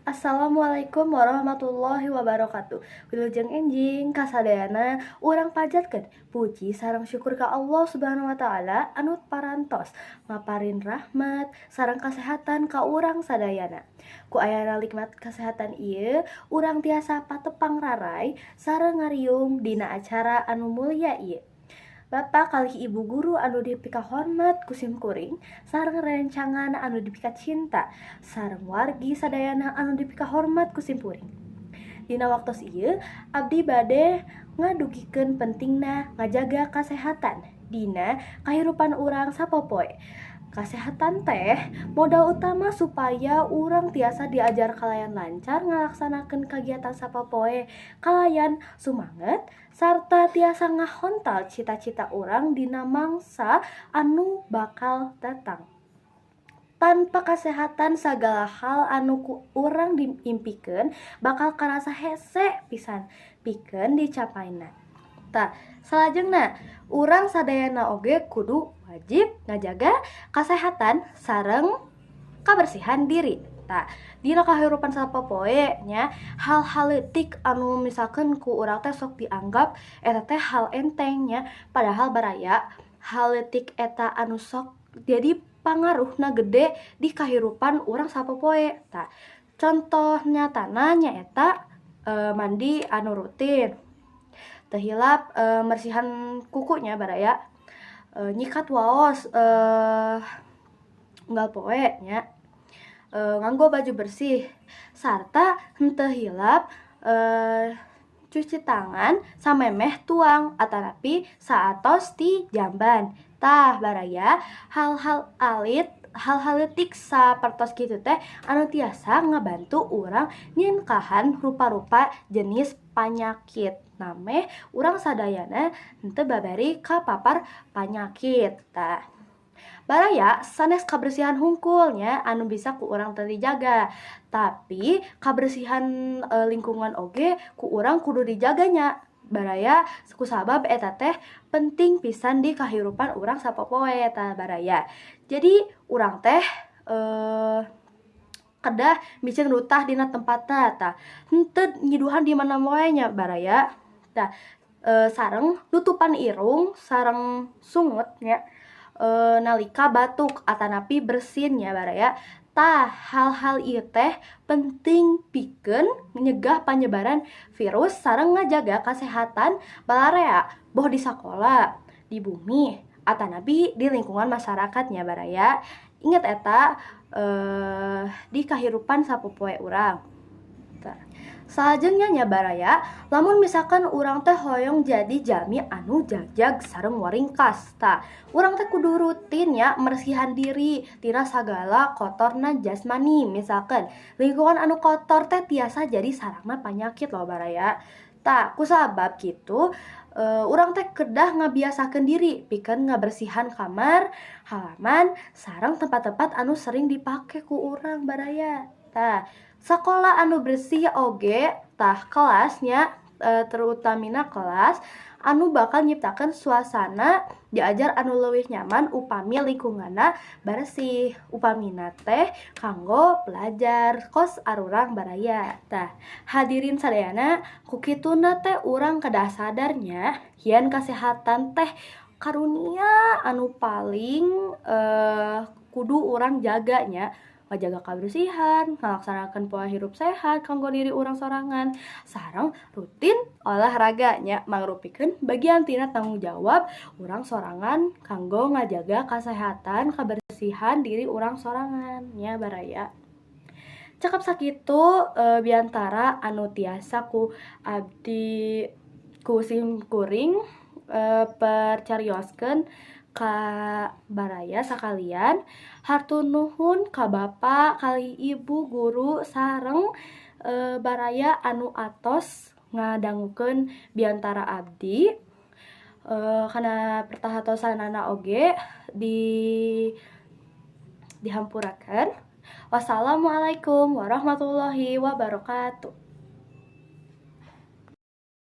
Assalamualaikum warahmatullahi wabarakatuh. Wilujeng enjing kasadayana urang pajatkeun puji sareng syukur ka Allah Subhanahu wa taala anu parantos maparin rahmat sareng kasehatan ka urang sadayana. Ku ayana nikmat kasehatan ieu urang tiasa patepang rarai sareng ngariung dina acara anu mulia ieu. Bapak kali ibu guru anu dipika hormat kusim kuring sareng rencangan anu dipika cinta sareng wargi sadayana anu dipika hormat kusim kuring. Dina waktos ieu abdi bade ngadugikeun pentingna ngajaga kasehatan dina kahirupan urang sapopoe. Kasehatan teh modal utama supaya urang tiasa diajar kalayan lancar ngalaksanakeun kagiatan sapopoe kalayan sumanget sarta tiasa ngahontal cita-cita urang dina mangsa anu bakal datang. Tanpa kasehatan sagala hal anu ku urang diimpikeun bakal karasa hese pisan pikeun dicapaina. Tah, salajengna urang sadayana oge kudu wajib ngajaga kasehatan sareng kabersihan diri. Tah, dina kahirupan sapopoe nya hal-hal leutik anu misalkan ku urang teh sok dianggap eta teh hal enteng nya, padahal baraya hal leutik eta anu sok jadi pangaruhna gede di kahirupan urang sapopoe. Tah, contoh nyatana nyaeta mandi anu rutin. Teu hilap mersihan kukunya baraya, nyikat waos unggal poe nya, nganggo baju bersih sarta henteu hilap cuci tangan samemeh tuang atanapi saatos ti jamban. Tah baraya hal-hal leutik sapertos kitu teh anu tiasa ngabantu urang nyinkahan rupa-rupa jenis panyakit nameh urang sadayana henteu babari kapapar panyakit. Tah, baraya sanes kabersihan hungkulnya anu bisa ku urang teu dijaga, tapi kabersihan lingkungan oge ku urang kudu dijaganya. Baraya kusabab eta teh penting pisan di kahirupan urang sapopoe tah baraya. Jadi urang teh kedah micen rutah dina tempatna tah henteu nyiduhan di mana wae nya baraya. Tah, sareng nutupan irung sareng sungut nya nalika batuk atanapi bersin nya baraya. Tah, hal-hal ieu teh penting pikeun nyegah panyebaran virus sareng ngajaga kasehatan balarea boh di sakola, di bumi, atanapi di lingkungan masyarakatnya baraya. Ingat eta di kahirupan sapopoe urang. Salajengnya nya baraya, lamun misalkan urang teh hoyong jadi jalmi anu jagjag sareng waringkas. Tah, urang teh kudu rutin ya mersihan diri tina sagala kotorna jasmani. Misalkan lingkungan anu kotor teh tiasa jadi sarangna panyakit loh baraya. Tah, kusabab kitu urang teh kedah ngabiasakeun diri pikeun ngabersihan kamar, halaman, sareng tempat-tempat anu sering dipake ku urang baraya. Tah, sakola anu bersih oge tah kelasnya terutamina kelas anu bakal nyiptakeun suasana diajar anu leuwih nyaman upami lingkunganna bersih, upamina teh kanggo pelajar kos arurang baraya. Tah, hadirin sadayana ku kituna teh urang kedah sadarnya yen kasehatan teh karunia anu paling kudu urang jaganya, ngajaga kabersihan, ngalaksanakeun pola hirup sehat kanggo diri urang sorangan, sareng rutin olahraganya mangrupikeun bagian tina tanggung jawab urang sorangan kanggo ngajaga kasehatan kabersihan diri urang sorangan nya baraya. Cakap sakitu biantara anu tiasa ku abdi kusim kuring percarioskeun ka baraya sakalian. Hatur nuhun ka Bapak, kali Ibu guru sareng baraya anu atos ngadangukeun biantara abdi. Kana pertahatosanana oge dihampurakeun. Wassalamualaikum warahmatullahi wabarakatuh.